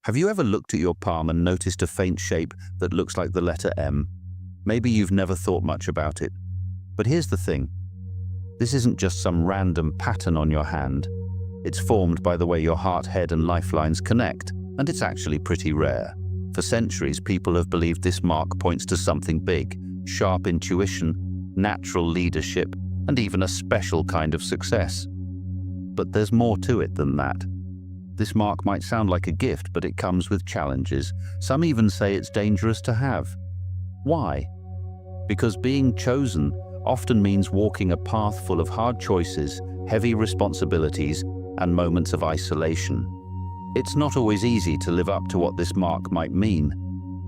Have you ever looked at your palm and noticed a faint shape that looks like the letter M? Maybe you've never thought much about it. But here's the thing. This isn't just some random pattern on your hand. It's formed by the way your heart, head, and lifelines connect, and it's actually pretty rare. For centuries, people have believed this mark points to something big, sharp intuition, natural leadership, and even a special kind of success. But there's more to it than that. This mark might sound like a gift, but it comes with challenges. Some even say it's dangerous to have. Why? Because being chosen often means walking a path full of hard choices, heavy responsibilities, and moments of isolation. It's not always easy to live up to what this mark might mean.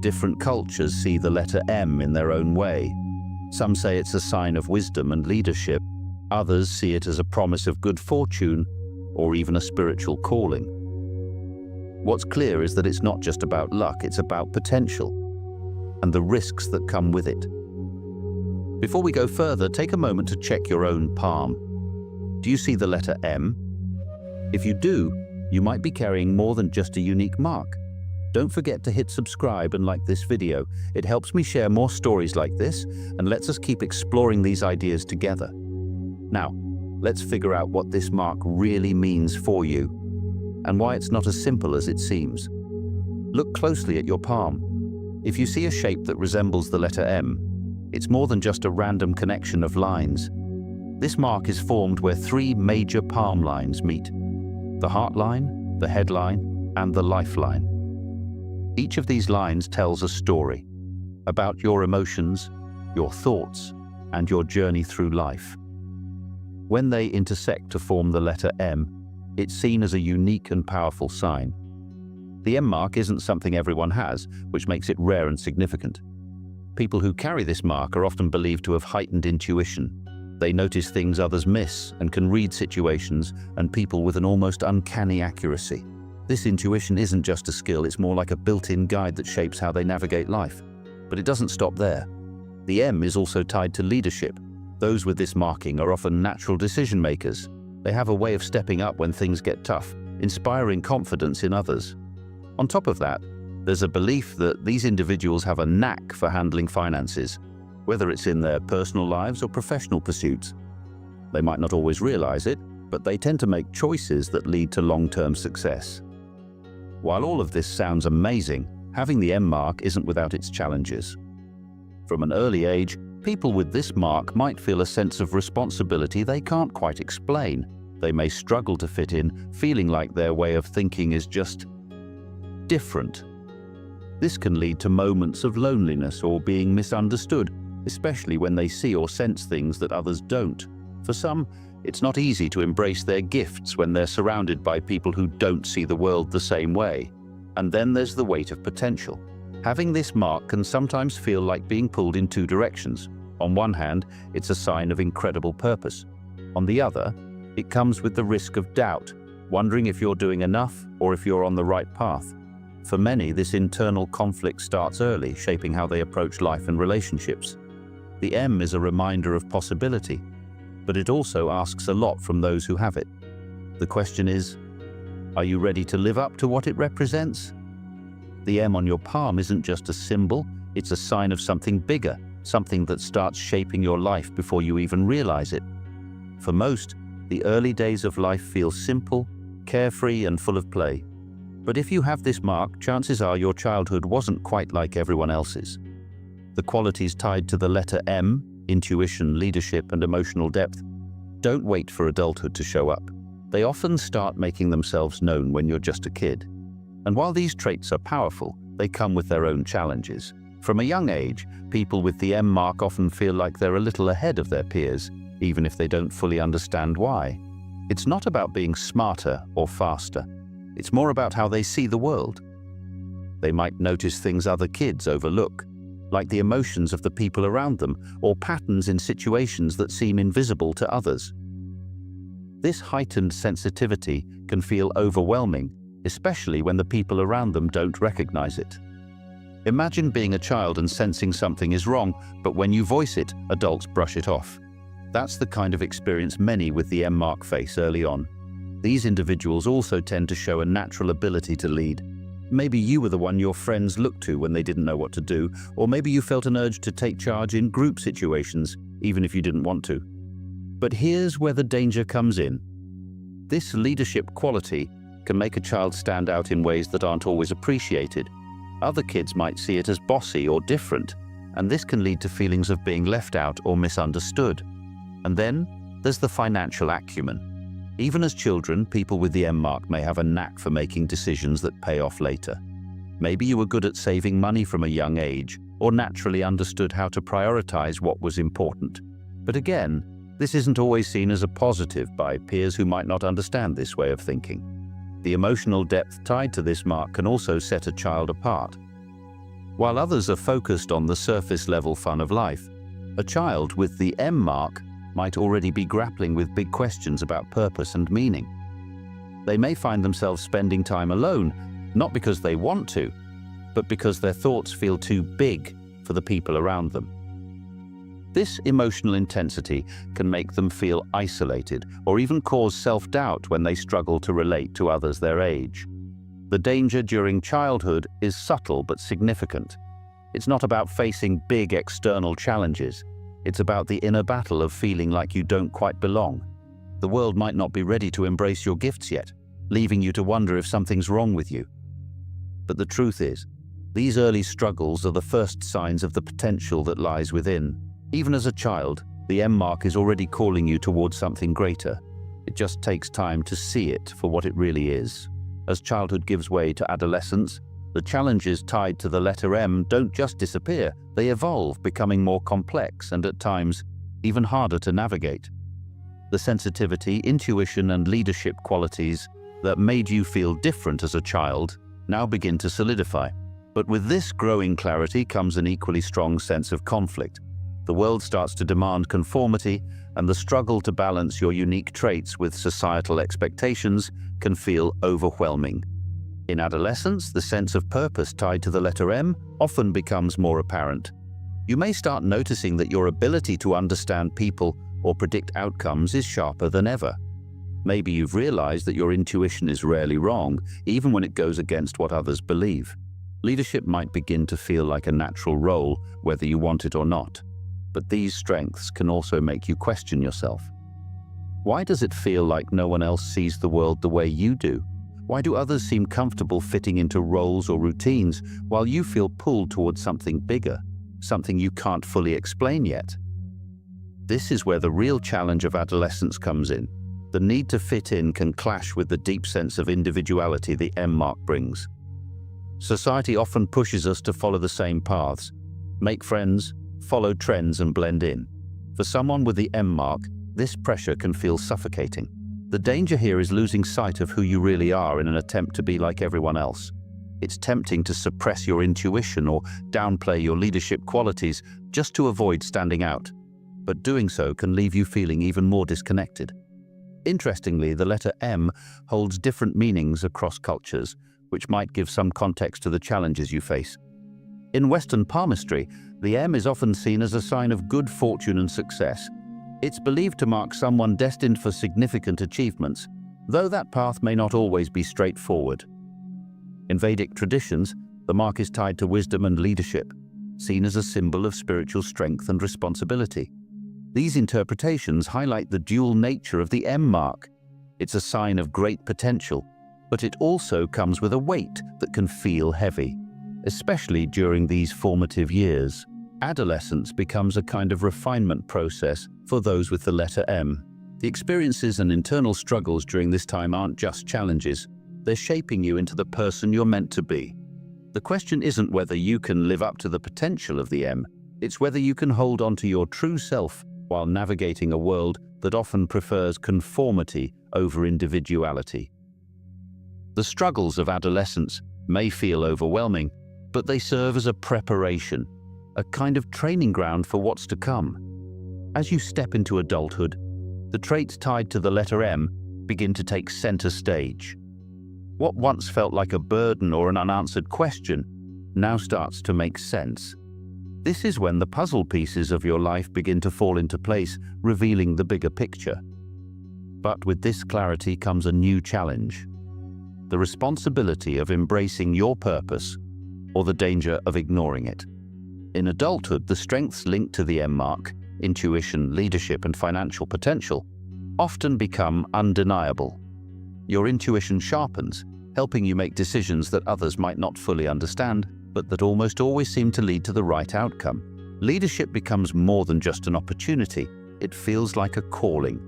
Different cultures see the letter M in their own way. Some say it's a sign of wisdom and leadership. Others see it as a promise of good fortune or even a spiritual calling. What's clear is that it's not just about luck, it's about potential and the risks that come with it. Before we go further, take a moment to check your own palm. Do you see the letter M? If you do, you might be carrying more than just a unique mark. Don't forget to hit subscribe and like this video. It helps me share more stories like this and lets us keep exploring these ideas together. Now, let's figure out what this mark really means for you and why it's not as simple as it seems. Look closely at your palm. If you see a shape that resembles the letter M, it's more than just a random connection of lines. This mark is formed where three major palm lines meet: the heart line, the head line, and the lifeline. Each of these lines tells a story about your emotions, your thoughts, and your journey through life. When they intersect to form the letter M, it's seen as a unique and powerful sign. The M mark isn't something everyone has, which makes it rare and significant. People who carry this mark are often believed to have heightened intuition. They notice things others miss and can read situations and people with an almost uncanny accuracy. This intuition isn't just a skill, it's more like a built-in guide that shapes how they navigate life. But it doesn't stop there. The M is also tied to leadership. Those with this marking are often natural decision makers. They have a way of stepping up when things get tough, inspiring confidence in others. On top of that, there's a belief that these individuals have a knack for handling finances, whether it's in their personal lives or professional pursuits. They might not always realize it, but they tend to make choices that lead to long-term success. While all of this sounds amazing, having the M mark isn't without its challenges. From an early age, people with this mark might feel a sense of responsibility they can't quite explain. They may struggle to fit in, feeling like their way of thinking is just different. This can lead to moments of loneliness or being misunderstood, especially when they see or sense things that others don't. For some, it's not easy to embrace their gifts when they're surrounded by people who don't see the world the same way. And then there's the weight of potential. Having this mark can sometimes feel like being pulled in two directions. On one hand, it's a sign of incredible purpose. On the other, it comes with the risk of doubt, wondering if you're doing enough or if you're on the right path. For many, this internal conflict starts early, shaping how they approach life and relationships. The M is a reminder of possibility, but it also asks a lot from those who have it. The question is, are you ready to live up to what it represents? The M on your palm isn't just a symbol, it's a sign of something bigger, something that starts shaping your life before you even realize it. For most, the early days of life feel simple, carefree, and full of play. But if you have this mark, chances are your childhood wasn't quite like everyone else's. The qualities tied to the letter M, intuition, leadership, and emotional depth, don't wait for adulthood to show up. They often start making themselves known when you're just a kid. And while these traits are powerful, they come with their own challenges. From a young age, people with the M mark often feel like they're a little ahead of their peers, even if they don't fully understand why. It's not about being smarter or faster. It's more about how they see the world. They might notice things other kids overlook, like the emotions of the people around them or patterns in situations that seem invisible to others. This heightened sensitivity can feel overwhelming, especially when the people around them don't recognize it. Imagine being a child and sensing something is wrong, but when you voice it, adults brush it off. That's the kind of experience many with the M mark face early on. These individuals also tend to show a natural ability to lead. Maybe you were the one your friends looked to when they didn't know what to do, or maybe you felt an urge to take charge in group situations, even if you didn't want to. But here's where the danger comes in. This leadership quality can make a child stand out in ways that aren't always appreciated. Other kids might see it as bossy or different, and this can lead to feelings of being left out or misunderstood. And then there's the financial acumen. Even as children, people with the M mark may have a knack for making decisions that pay off later. Maybe you were good at saving money from a young age, or naturally understood how to prioritize what was important. But again, this isn't always seen as a positive by peers who might not understand this way of thinking. The emotional depth tied to this mark can also set a child apart. While others are focused on the surface-level fun of life, a child with the M mark might already be grappling with big questions about purpose and meaning. They may find themselves spending time alone, not because they want to, but because their thoughts feel too big for the people around them. This emotional intensity can make them feel isolated or even cause self-doubt when they struggle to relate to others their age. The danger during childhood is subtle but significant. It's not about facing big external challenges. It's about the inner battle of feeling like you don't quite belong. The world might not be ready to embrace your gifts yet, leaving you to wonder if something's wrong with you. But the truth is, these early struggles are the first signs of the potential that lies within. Even as a child, the M mark is already calling you towards something greater. It just takes time to see it for what it really is. As childhood gives way to adolescence, the challenges tied to the letter M don't just disappear, they evolve, becoming more complex and at times even harder to navigate. The sensitivity, intuition, and leadership qualities that made you feel different as a child now begin to solidify. But with this growing clarity comes an equally strong sense of conflict. The world starts to demand conformity, and the struggle to balance your unique traits with societal expectations can feel overwhelming. In adolescence, the sense of purpose tied to the letter M often becomes more apparent. You may start noticing that your ability to understand people or predict outcomes is sharper than ever. Maybe you've realized that your intuition is rarely wrong, even when it goes against what others believe. Leadership might begin to feel like a natural role, whether you want it or not. But these strengths can also make you question yourself. Why does it feel like no one else sees the world the way you do? Why do others seem comfortable fitting into roles or routines while you feel pulled towards something bigger, something you can't fully explain yet? This is where the real challenge of adolescence comes in. The need to fit in can clash with the deep sense of individuality the M mark brings. Society often pushes us to follow the same paths, make friends, follow trends, and blend in. For someone with the M mark, this pressure can feel suffocating. The danger here is losing sight of who you really are in an attempt to be like everyone else. It's tempting to suppress your intuition or downplay your leadership qualities just to avoid standing out. But doing so can leave you feeling even more disconnected. Interestingly, the letter M holds different meanings across cultures, which might give some context to the challenges you face. In Western palmistry, the M is often seen as a sign of good fortune and success. It's believed to mark someone destined for significant achievements, though that path may not always be straightforward. In Vedic traditions, the mark is tied to wisdom and leadership, seen as a symbol of spiritual strength and responsibility. These interpretations highlight the dual nature of the M mark. It's a sign of great potential, but it also comes with a weight that can feel heavy, especially during these formative years. Adolescence becomes a kind of refinement process for those with the letter M. The experiences and internal struggles during this time aren't just challenges, they're shaping you into the person you're meant to be. The question isn't whether you can live up to the potential of the M, it's whether you can hold on to your true self while navigating a world that often prefers conformity over individuality. The struggles of adolescence may feel overwhelming, but they serve as a preparation, a kind of training ground for what's to come. As you step into adulthood, the traits tied to the letter M begin to take center stage. What once felt like a burden or an unanswered question now starts to make sense. This is when the puzzle pieces of your life begin to fall into place, revealing the bigger picture. But with this clarity comes a new challenge. the responsibility of embracing your purpose or the danger of ignoring it. In adulthood, the strengths linked to the M mark, intuition, leadership, and financial potential, often become undeniable. Your intuition sharpens, helping you make decisions that others might not fully understand, but that almost always seem to lead to the right outcome. Leadership becomes more than just an opportunity. It feels like a calling.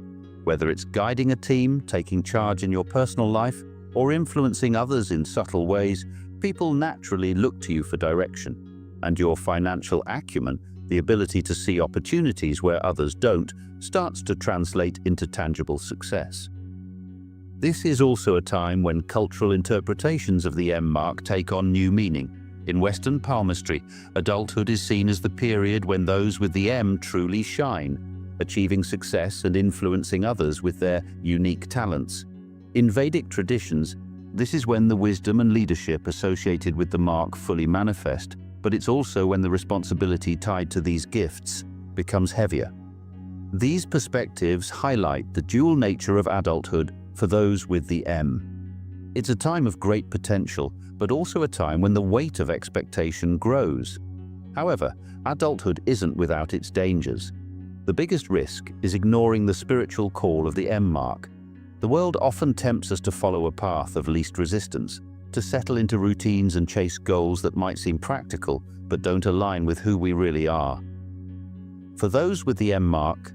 Whether it's guiding a team, taking charge in your personal life, or influencing others in subtle ways, people naturally look to you for direction. And your financial acumen, the ability to see opportunities where others don't, starts to translate into tangible success. This is also a time when cultural interpretations of the M mark take on new meaning. In Western palmistry, adulthood is seen as the period when those with the M truly shine, achieving success and influencing others with their unique talents. In Vedic traditions, this is when the wisdom and leadership associated with the mark fully manifest, but it's also when the responsibility tied to these gifts becomes heavier. These perspectives highlight the dual nature of adulthood for those with the M. It's a time of great potential, but also a time when the weight of expectation grows. However, adulthood isn't without its dangers. The biggest risk is ignoring the spiritual call of the M mark. The world often tempts us to follow a path of least resistance, to settle into routines and chase goals that might seem practical, but don't align with who we really are. For those with the M mark,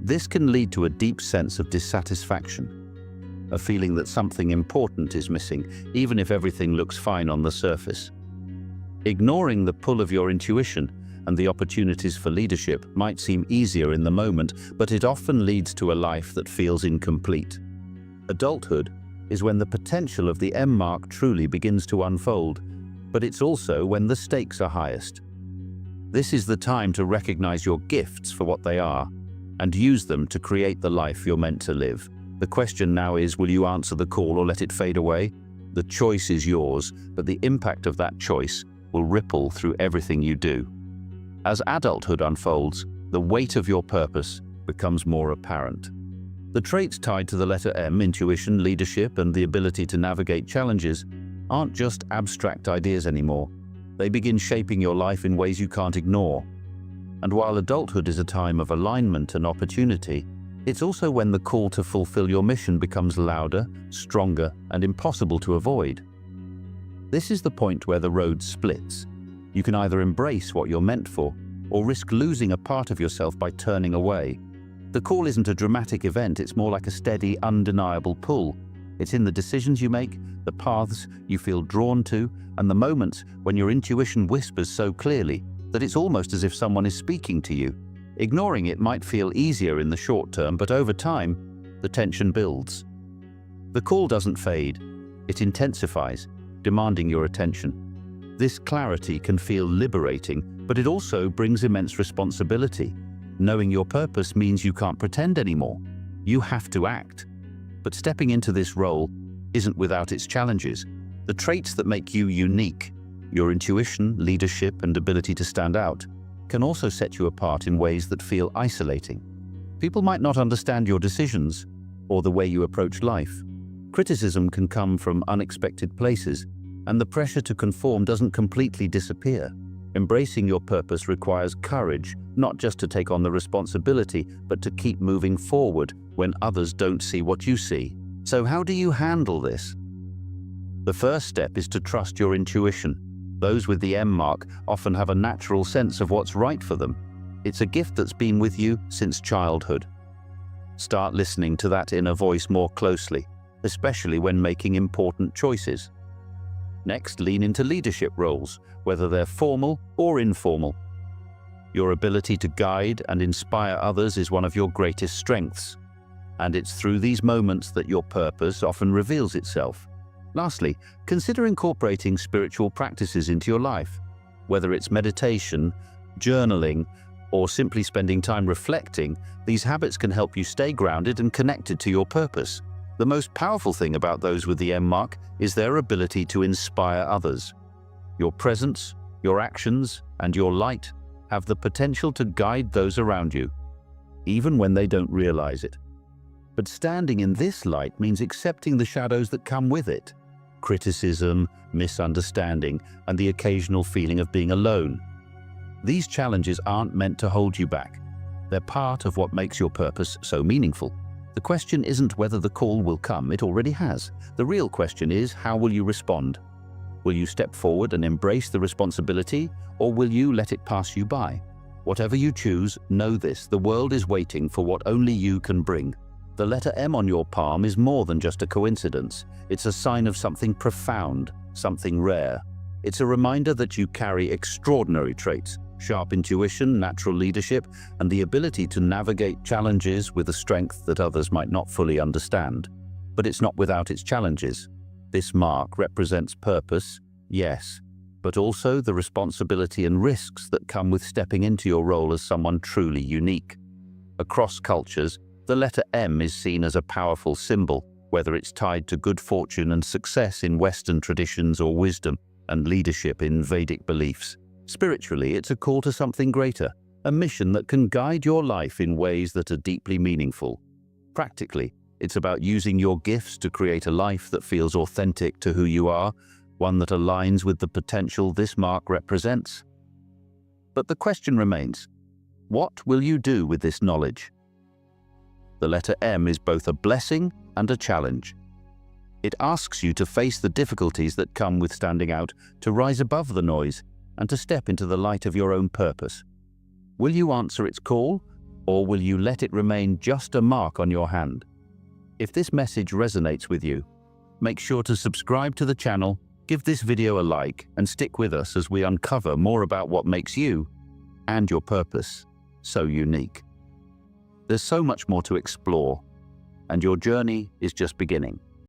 this can lead to a deep sense of dissatisfaction, a feeling that something important is missing, even if everything looks fine on the surface. Ignoring the pull of your intuition and the opportunities for leadership might seem easier in the moment, but it often leads to a life that feels incomplete. Adulthood is when the potential of the M mark truly begins to unfold, but it's also when the stakes are highest. This is the time to recognize your gifts for what they are and use them to create the life you're meant to live. The question now is, will you answer the call or let it fade away? The choice is yours, but the impact of that choice will ripple through everything you do. As adulthood unfolds, the weight of your purpose becomes more apparent. The traits tied to the letter M, intuition, leadership, and the ability to navigate challenges, aren't just abstract ideas anymore. They begin shaping your life in ways you can't ignore. And while adulthood is a time of alignment and opportunity, it's also when the call to fulfill your mission becomes louder, stronger, and impossible to avoid. This is the point where the road splits. You can either embrace what you're meant for, or risk losing a part of yourself by turning away. The call isn't a dramatic event, it's more like a steady, undeniable pull. It's in the decisions you make, the paths you feel drawn to, and the moments when your intuition whispers so clearly that it's almost as if someone is speaking to you. Ignoring it might feel easier in the short term, but over time, the tension builds. The call doesn't fade, it intensifies, demanding your attention. This clarity can feel liberating, but it also brings immense responsibility. Knowing your purpose means you can't pretend anymore. You have to act. But stepping into this role isn't without its challenges. The traits that make you unique, your intuition, leadership, and ability to stand out, can also set you apart in ways that feel isolating. People might not understand your decisions or the way you approach life. Criticism can come from unexpected places, and the pressure to conform doesn't completely disappear. Embracing your purpose requires courage, not just to take on the responsibility, but to keep moving forward when others don't see what you see. So how do you handle this? The first step is to trust your intuition. Those with the M mark often have a natural sense of what's right for them. It's a gift that's been with you since childhood. Start listening to that inner voice more closely, especially when making important choices. Next, lean into leadership roles, whether they're formal or informal. Your ability to guide and inspire others is one of your greatest strengths, and it's through these moments that your purpose often reveals itself. Lastly, consider incorporating spiritual practices into your life. Whether it's meditation, journaling, or simply spending time reflecting, these habits can help you stay grounded and connected to your purpose. The most powerful thing about those with the M mark is their ability to inspire others. Your presence, your actions, and your light have the potential to guide those around you, even when they don't realize it. But standing in this light means accepting the shadows that come with it: criticism, misunderstanding, and the occasional feeling of being alone. These challenges aren't meant to hold you back. They're part of what makes your purpose so meaningful. The question isn't whether the call will come, it already has. The real question is, how will you respond? Will you step forward and embrace the responsibility, or will you let it pass you by? Whatever you choose, know this: the world is waiting for what only you can bring. The letter M on your palm is more than just a coincidence. It's a sign of something profound, something rare. It's a reminder that you carry extraordinary traits: sharp intuition, natural leadership, and the ability to navigate challenges with a strength that others might not fully understand. But it's not without its challenges. This mark represents purpose, yes, but also the responsibility and risks that come with stepping into your role as someone truly unique. Across cultures, the letter M is seen as a powerful symbol, whether it's tied to good fortune and success in Western traditions or wisdom and leadership in Vedic beliefs. Spiritually, it's a call to something greater, a mission that can guide your life in ways that are deeply meaningful. Practically, it's about using your gifts to create a life that feels authentic to who you are, one that aligns with the potential this mark represents. But the question remains: what will you do with this knowledge? The letter M is both a blessing and a challenge. It asks you to face the difficulties that come with standing out, to rise above the noise, and to step into the light of your own purpose. Will you answer its call, or will you let it remain just a mark on your hand? If this message resonates with you, make sure to subscribe to the channel, give this video a like, and stick with us as we uncover more about what makes you and your purpose so unique. There's so much more to explore, and your journey is just beginning.